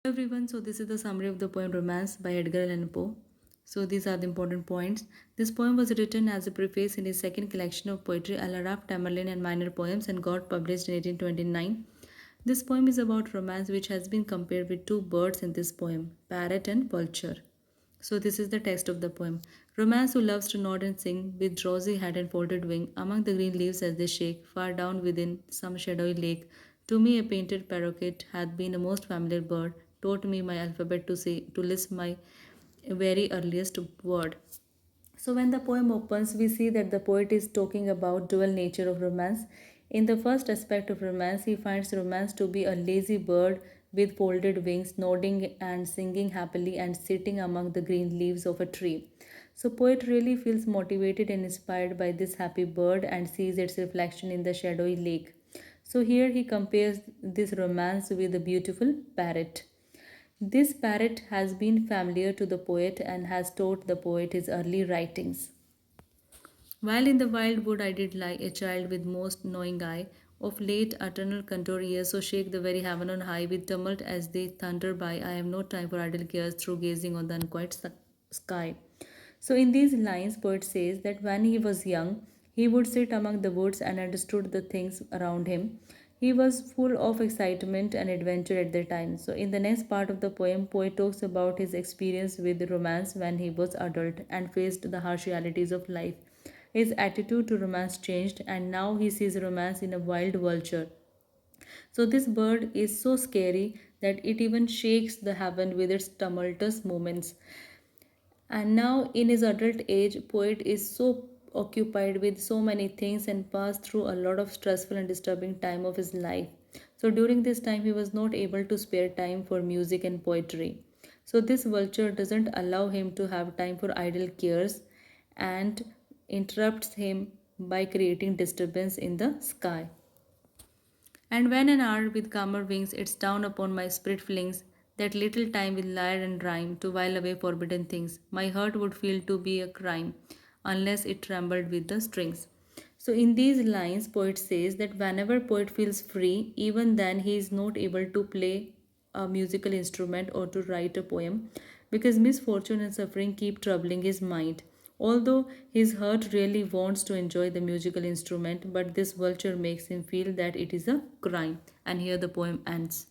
Everyone, so this is the summary of the poem Romance by Edgar Allan Poe. So these are the important points. This poem was written as a preface in his second collection of poetry, Alaraf, Tamerlane and Minor Poems, and got published in 1829. This poem is about romance, which has been compared with two birds in this poem, parrot and vulture. So this is the text of the poem. Romance who loves to nod and sing, with rosy head and folded wing, among the green leaves as they shake, far down within some shadowy lake. To me a painted paroquet hath been a most familiar bird, taught me my alphabet to say to lisp my very earliest word. So when the poem opens, we see that the poet is talking about dual nature of romance. In the first aspect of romance, he finds romance to be a lazy bird with folded wings, nodding and singing happily and sitting among the green leaves of a tree. So poet really feels motivated and inspired by this happy bird and sees its reflection in the shadowy lake. So here he compares this romance with a beautiful parrot. This parrot has been familiar to the poet and has taught the poet his early writings. While in the wild wood I did lie, a child with most knowing eye, of late eternal contour ears, so shake the very heaven on high with tumult as they thunder by. I have no time for idle cares through gazing on the unquiet sky. So in these lines, poet says that when he was young, he would sit among the woods and understood the things around him. He was full of excitement and adventure at the time. So in the next part of the poem, poet talks about his experience with romance when he was adult and faced the harsh realities of life. His attitude to romance changed, and now he sees romance in a wild vulture. So, this bird is so scary that it even shakes the heaven with its tumultuous movements. And now, in his adult age, poet is so occupied with so many things and passed through a lot of stressful and disturbing time of his life. So, during this time, he was not able to spare time for music and poetry. So, this vulture doesn't allow him to have time for idle cares and interrupts him by creating disturbance in the sky. And when an hour with calmer wings it's down upon my spirit flings that little time with lyre and rhyme to while away forbidden things, my heart would feel to be a crime unless it trembled with the strings. So in these lines, poet says that whenever poet feels free, even then he is not able to play a musical instrument or to write a poem because misfortune and suffering keep troubling his mind. Although his heart really wants to enjoy the musical instrument, but this vulture makes him feel that it is a crime. And here the poem ends.